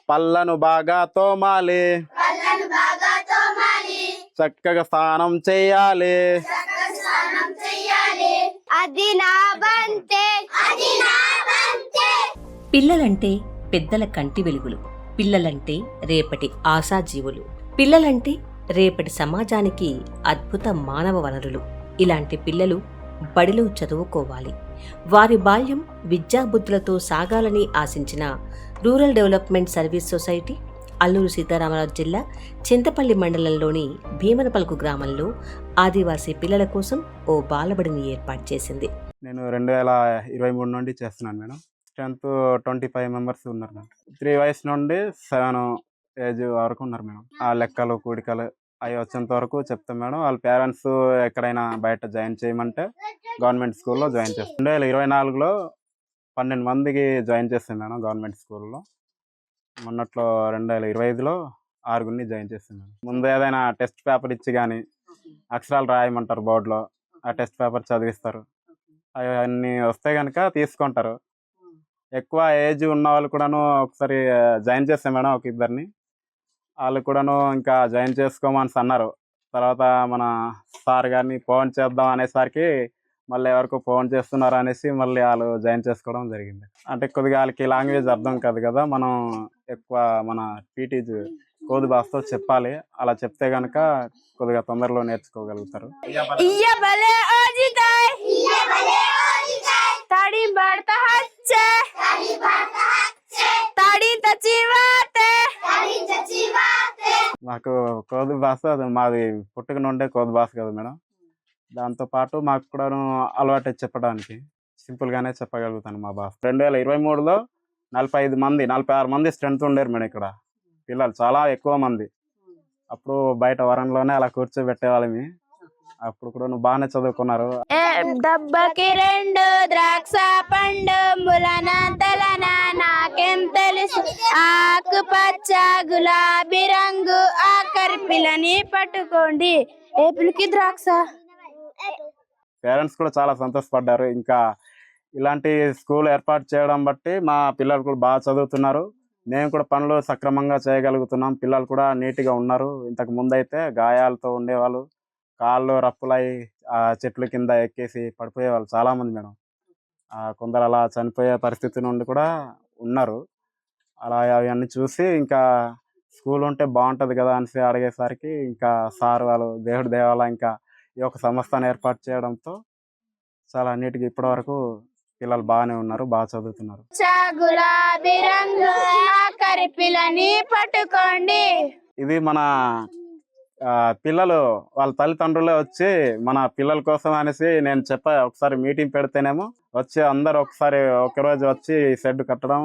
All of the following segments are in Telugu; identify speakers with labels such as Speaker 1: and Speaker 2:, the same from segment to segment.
Speaker 1: పళ్ళను బాగా తోమాలి, చక్కగా స్నానం చేయాలి.
Speaker 2: పిల్లలంటే పెద్దల కంటి వెలుగులు, పిల్లలంటే రేపటి ఆశాజీవులు, పిల్లలంటే రేపటి సమాజానికి అద్భుత మానవ వనరులు. ఇలాంటి పిల్లలు బడిలో చదువుకోవాలి. వారి బాల్యం విద్యాబుద్ధులతో సాగాలని ఆశించిన rural development service society Alluri Sitaramaraju జిల్లా చింతపల్లి మండలంలోని భీమనపల్కు గ్రామంలో ఆదివాసీ పిల్లల కోసం ఓ బాలబడిని ఏర్పాటు చేసింది.
Speaker 1: నేను 2023 నుండి చేస్తున్నాను మేడం. స్ట్రెంత్ 25 మెంబర్స్ ఉన్నారు మేడం. 3 వయసు నుండి 7 ఏజ్ వరకు ఉన్నారు మేడం. ఆ లెక్కలు కూడికలు అవి వచ్చేంత వరకు చెప్తాం మేడం. వాళ్ళ పేరెంట్స్ ఎక్కడైనా బయట జాయిన్ చేయమంటే గవర్నమెంట్ స్కూల్లో జాయిన్ చేస్తాం. 2024లో 12 మందికి జాయిన్ చేస్తాం మేడం గవర్నమెంట్ స్కూల్లో. మొన్నట్లో 2025లో 6గురిని జాయిన్ చేస్తాం మేడం. ముందు ఏదైనా టెస్ట్ పేపర్ ఇచ్చి కానీ అక్షరాలు రాయమంటారు బోర్డులో, ఆ టెస్ట్ పేపర్ చదివిస్తారు. అవన్నీ వస్తే కనుక తీసుకుంటారు. ఎక్కువ ఏజ్ ఉన్న వాళ్ళు కూడాను ఒకసారి జాయిన్ చేస్తాం మేడం, ఒక ఇద్దరిని. వాళ్ళు కూడాను ఇంకా జాయిన్ చేసుకోమని అన్నారు. తర్వాత మన సార్ గారిని ఫోన్ చేద్దాం అనేసరికి మళ్ళీ ఎవరికో ఫోన్ చేస్తున్నారు అనేసి మళ్ళీ వాళ్ళు జాయిన్ చేసుకోవడం జరిగింది. అంటే కొద్దిగా వాళ్ళకి లాంగ్వేజ్ అర్థం కాదు కదా, మనం ఎక్కువ మన పీటీజ్ కోది భాషతో చెప్పాలి. అలా చెప్తే కనుక కొద్దిగా తొందరలో నేర్చుకోగలుగుతారు. మాకు కోది భాష మాది పుట్టుక నుండే కోది భాష కదా మేడం. దాంతోపాటు మాకు కూడా అలవాటు చెప్పడానికి సింపుల్గానే చెప్పగలుగుతాను మా భాష. 2023లో 46 మంది స్ట్రెంత్ ఉండేరు మేడం ఇక్కడ పిల్లలు, చాలా ఎక్కువ మంది. అప్పుడు బయట వరంలోనే అలా కూర్చోబెట్టేవాళ్ళమి. అప్పుడు కూడా బాగానే చదువుకున్నారు.
Speaker 3: దబ్బకి 2 ద్రాక్ష పండు ములన తలన నాకేం తెలుసు, ఆకుపచ్చ గులాబీ రంగు ఆఖరి పిల్లని పట్టుకోండి, ఏపులకి ద్రాక్ష.
Speaker 1: పేరెంట్స్ కూడా చాలా సంతోషపడ్డారు. ఇంకా ఇలాంటి స్కూల్ ఏర్పాటు చేయడం బట్టి మా పిల్లలు కూడా బాగా చదువుతున్నారు. మేము కూడా పనులు సక్రమంగా చేయగలుగుతున్నాం. పిల్లలు కూడా నీట్గా ఉన్నారు. ఇంతకు ముందు అయితే గాయాలతో ఉండేవాళ్ళు, కాళ్ళు రప్పులై ఆ చెట్ల కింద ఎక్కేసి పడిపోయేవాళ్ళు చాలామంది మేడం. కొందరు అలా చనిపోయే పరిస్థితి నుండి కూడా ఉన్నారు. అలా అవన్నీ చూసి ఇంకా స్కూల్ ఉంటే బాగుంటుంది కదా అనేసి అడిగేసరికి ఇంకా సార్ వాళ్ళు దేవుడి దేవాల ఇంకా ఈ యొక్క సంస్థను ఏర్పాటు చేయడంతో చాలా నీట్గా ఇప్పటి వరకు పిల్లలు బాగానే ఉన్నారు, బాగా చదువుతున్నారు.
Speaker 3: గులాబీ రంగు ఆఖరి పిల్లని పట్టుకోండి.
Speaker 1: ఇది మన పిల్లలు వాళ్ళ తల్లిదండ్రులే వచ్చి మన పిల్లల కోసం అనేసి నేను ఒకసారి మీటింగ్ పెడితేనేమో వచ్చి అందరు ఒకసారి ఒకరోజు వచ్చి షెడ్ కట్టడం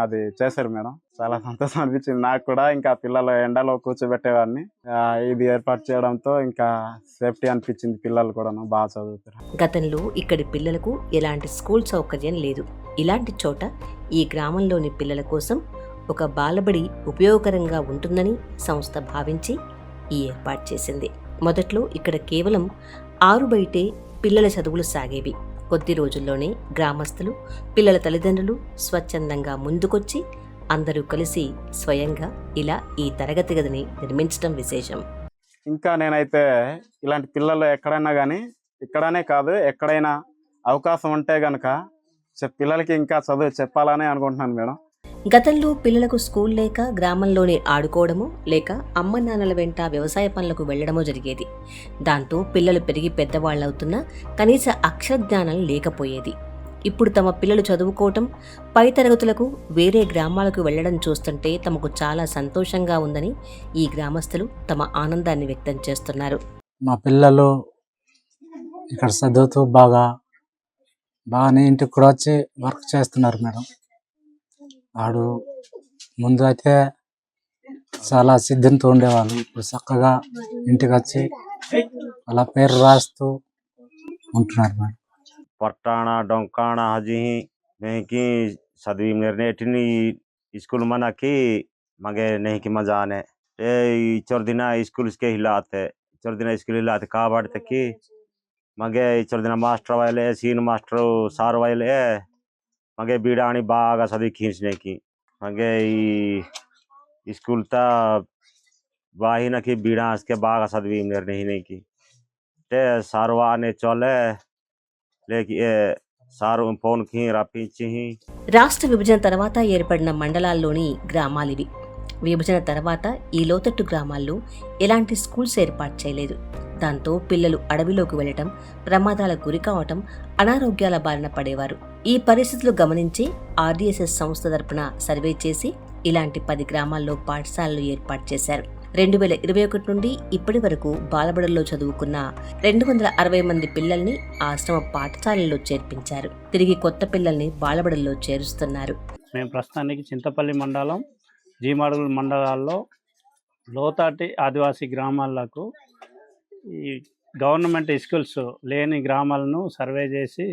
Speaker 1: అది చేశారు మేడం. చాలా సంతోషం అనిపించింది నాకు కూడా. ఇంకా పిల్లలు ఎండలో కూర్చోబెట్టేవాడిని, ఇది ఏర్పాటు చేయడంతో ఇంకా సేఫ్టీ అనిపించింది. పిల్లలు కూడా బాగా చదువుతారు.
Speaker 2: గతంలో ఇక్కడి పిల్లలకు ఎలాంటి స్కూల్ సౌకర్యం లేదు. ఇలాంటి చోట ఈ గ్రామంలోని పిల్లల కోసం ఒక బాలబడి ఉపయోగకరంగా ఉంటుందని సంస్థ భావించి ఈ ఏర్పాటు చేసింది. మొదట్లో ఇక్కడ కేవలం 6 బయటే పిల్లల చదువులు సాగేవి. కొద్ది రోజుల్లోనే గ్రామస్తులు, పిల్లల తల్లిదండ్రులు స్వచ్ఛందంగా ముందుకొచ్చి అందరూ కలిసి స్వయంగా ఇలా ఈ తరగతి గదిని నిర్మించడం విశేషం.
Speaker 1: ఇంకా నేనైతే ఇలాంటి పిల్లలు ఎక్కడైనా కానీ, ఇక్కడనే కాదు ఎక్కడైనా అవకాశం ఉంటే గనక పిల్లలకి ఇంకా చదువు చెప్పాలని అనుకుంటున్నాను మేడం.
Speaker 2: గతంలో పిల్లలకు స్కూల్ లేక గ్రామంలోనే ఆడుకోవడమో లేక అమ్మ నాన్నల వెంట వ్యవసాయ పనులకు వెళ్లడమో జరిగేది. దాంతో పిల్లలు పెరిగి పెద్దవాళ్లవుతున్నా కనీస అక్షరజ్ఞానం లేకపోయేది. ఇప్పుడు తమ పిల్లలు చదువుకోవటం, పై తరగతులకు వేరే గ్రామాలకు వెళ్లడం చూస్తుంటే తమకు చాలా సంతోషంగా ఉందని ఈ గ్రామస్తులు తమ ఆనందాన్ని వ్యక్తం చేస్తున్నారు.
Speaker 4: మా పిల్లలు ఇక్కడ చదువుతూ బాగానే ఇంటికి కూడా వచ్చి వర్క్ చేస్తున్నారు మేడం. వాడు ముందు అయితే చాలా సిద్ధంతో ఉండేవాళ్ళు, ఇప్పుడు చక్కగా ఇంటికి వచ్చి అలా పేరు రాస్తూ ఉంటున్నారు మేడం.
Speaker 5: పట్టాణ డొంకాణ హజీ నెహకి సదవి నిర్నేటిని స్కూల్ మనకి मगे नहीं की मजा आने चोर दिन स्कूल के हिलाते चोर दिन स्कूल हिलाते काबाड़ते की मगे चोर दिन मास्टर वाले सीन मास्टर सार वाले मगे बीड़ाणी बागा सदी खींचने की मगे स्कूल ता बाही न की बीड़ा के बाग सदवी नहीं की ते सारवा ने चले लेकी సారు పౌన్కి రప్పించి
Speaker 2: రాష్ట్ర విభజన తర్వాత ఏర్పడిన మండలాల్లోని గ్రామాలివి. విభజన తర్వాత ఈ లోతట్టు గ్రామాల్లో ఎలాంటి స్కూల్స్ ఏర్పాటు చేయలేదు. దాంతో పిల్లలు అడవిలోకి వెళ్లటం, ప్రమాదాలకు గురి కావటం, అనారోగ్యాల బారిన పడేవారు. ఈ పరిస్థితులు గమనించి ఆర్డీఎస్ఎస్ సంస్థ తరపున సర్వే చేసి ఇలాంటి 10 గ్రామాల్లో పాఠశాలలు ఏర్పాటు చేశారు. 2021 నుండి ఇప్పటి వరకు బాలబడుల్లో చదువుకున్న 260 మంది పిల్లల్ని ఆశ్రమ పాఠశాలల్లో చేర్పించారు. తిరిగి కొత్త పిల్లల్ని బాలబడుల్లో చేరుస్తున్నారు.
Speaker 6: మేము ప్రస్తుతానికి చింతపల్లి మండలం, జీమాడుగుల మండలాల్లో లోతాటి ఆదివాసీ గ్రామాలకు ఈ గవర్నమెంట్ స్కూల్స్ లేని గ్రామాలను సర్వే చేసి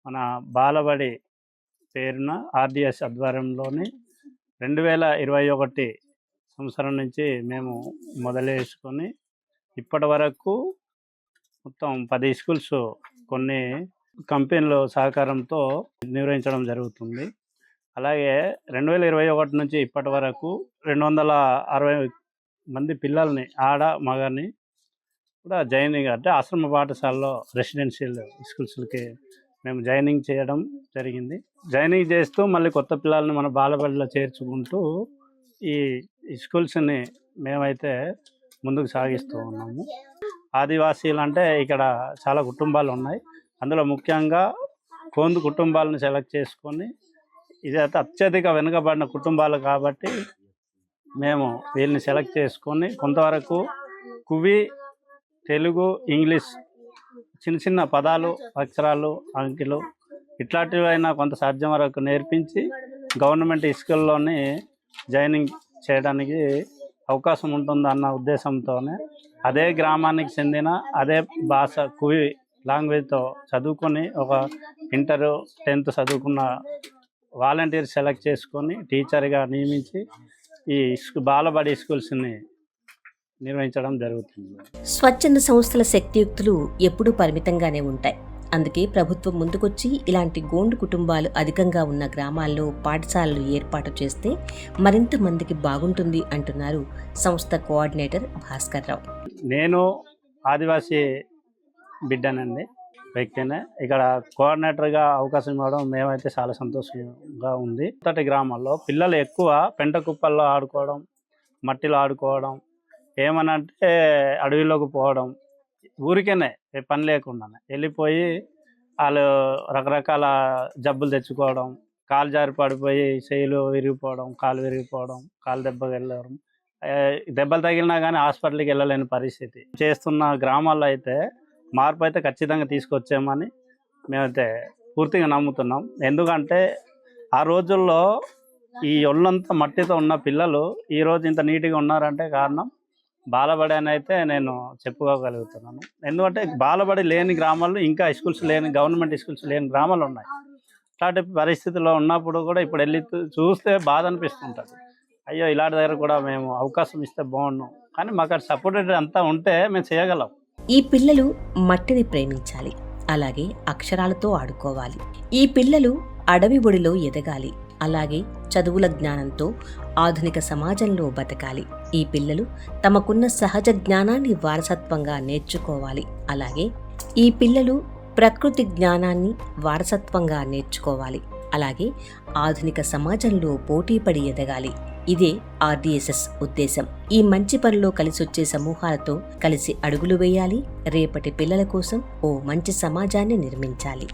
Speaker 6: మన బాలబడి పేరున ఆర్డీఎస్ ఆధ్వర్యంలోని 2021 సంవత్సరం నుంచి మేము మొదలేసుకొని ఇప్పటి వరకు మొత్తం 10 స్కూల్స్ కొన్ని కంపెనీల సహకారంతో నిర్వహించడం జరుగుతుంది. అలాగే 2021 నుంచి ఇప్పటి వరకు 260 మంది పిల్లల్ని ఆడ మగని కూడా జాయినింగ్ అంటే ఆశ్రమ పాఠశాలలో రెసిడెన్షియల్ స్కూల్స్కి మేము జాయినింగ్ చేయడం జరిగింది. జాయినింగ్ చేస్తూ మళ్ళీ కొత్త పిల్లల్ని మన బాలబడిలో చేర్చుకుంటూ ఈ స్కూల్స్ని మేమైతే ముందుకు సాగిస్తూ ఉన్నాము. ఆదివాసీలు అంటే ఇక్కడ చాలా కుటుంబాలు ఉన్నాయి. అందులో ముఖ్యంగా కోందు కుటుంబాలను సెలెక్ట్ చేసుకొని ఇదైతే అత్యధిక వెనుకబడిన కుటుంబాలు కాబట్టి మేము వీళ్ళని సెలెక్ట్ చేసుకొని కొంతవరకు కువి, తెలుగు, ఇంగ్లీష్ చిన్న చిన్న పదాలు, అక్షరాలు, అంకెలు ఇట్లాంటివైనా కొంత సాధ్యం వరకు నేర్పించి గవర్నమెంట్ స్కూల్లోని జాయినింగ్ చేయడానికి అవకాశం ఉంటుందన్న ఉద్దేశంతోనే అదే గ్రామానికి చెందిన అదే భాష కువి లాంగ్వేజ్తో చదువుకొని ఒక ఇంటర్ 10th చదువుకున్న వాలంటీర్ సెలెక్ట్ చేసుకొని టీచర్గా నియమించి ఈ బాలబడి స్కూల్స్ని నిర్వహించడం జరుగుతుంది.
Speaker 2: స్వచ్ఛంద సంస్థల శక్తియుక్తులు ఎప్పుడూ పరిమితంగానే ఉంటాయి. అందుకే ప్రభుత్వం ముందుకొచ్చి ఇలాంటి గోండు కుటుంబాలు అధికంగా ఉన్న గ్రామాల్లో పాఠశాలలు ఏర్పాటు చేస్తే మరింత మందికి బాగుంటుంది అంటున్నారు సంస్థ కోఆర్డినేటర్ భాస్కర్ రావు.
Speaker 6: నేను ఆదివాసీ బిడ్డనండి, వ్యక్తినే. ఇక్కడ కోఆర్డినేటర్గా అవకాశం ఇవ్వడం మేమైతే చాలా సంతోషంగా ఉంది. మొదటి గ్రామాల్లో పిల్లలు ఎక్కువ పెంట కుప్పల్లో ఆడుకోవడం, మట్టిలో ఆడుకోవడం, ఏమనంటే అడవిలోకి పోవడం, ఊరికేనే పని లేకుండానే వెళ్ళిపోయి వాళ్ళు రకరకాల జబ్బులు తెచ్చుకోవడం, కాలు జారి పడిపోయి చేయిలు విరిగిపోవడం, కాలు విరిగిపోవడం, కాలు దెబ్బకి వెళ్ళడం, దెబ్బలు తగిలినా కానీ హాస్పిటల్కి వెళ్ళలేని పరిస్థితి చేస్తున్న గ్రామాల్లో అయితే మార్పు అయితే ఖచ్చితంగా తీసుకొచ్చామని మేమైతే పూర్తిగా నమ్ముతున్నాం. ఎందుకంటే ఆ రోజుల్లో ఈ ఒళ్ళంతా మట్టితో ఉన్న పిల్లలు ఈరోజు ఇంత నీట్గా ఉన్నారంటే కారణం బాలబడి అని అయితే నేను చెప్పుకోగలుగుతున్నాను. ఎందుకంటే బాలబడి లేని గ్రామాల్లో ఇంకా స్కూల్స్ లేని, గవర్నమెంట్ స్కూల్స్ లేని గ్రామాలు ఉన్నాయి. ఇట్లాంటి పరిస్థితుల్లో ఉన్నప్పుడు కూడా ఇప్పుడు వెళ్ళి చూస్తే బాధ అనిపిస్తుంటుంది. అయ్యో ఇలాంటి దగ్గర కూడా మేము అవకాశం ఇస్తే బాగున్నాం, కానీ మాకు అక్కడ సపోర్టెడ్ అంతా ఉంటే మేము చేయగలం.
Speaker 2: ఈ పిల్లలు మట్టిని ప్రేమించాలి, అలాగే అక్షరాలతో ఆడుకోవాలి. ఈ పిల్లలు అడవి ఒడిలో ఎదగాలి, అలాగే చదువుల జ్ఞానంతో ఆధునిక సమాజంలో బతకాలి. ఈ పిల్లలు తమకున్న సహజ జ్ఞానాన్ని వారసత్వంగా నేర్చుకోవాలి. అలాగే ఈ పిల్లలు ప్రకృతి జ్ఞానాన్ని వారసత్వంగా నేర్చుకోవాలి. అలాగే ఆధునిక సమాజంలో పోటీపడి ఎదగాలి. ఇదే ఆర్డీఎస్ఎస్ ఉద్దేశం. ఈ మంచి పనిలో కలిసొచ్చే సమూహాలతో కలిసి అడుగులు వేయాలి. రేపటి పిల్లల కోసం ఓ మంచి సమాజాన్ని నిర్మించాలి.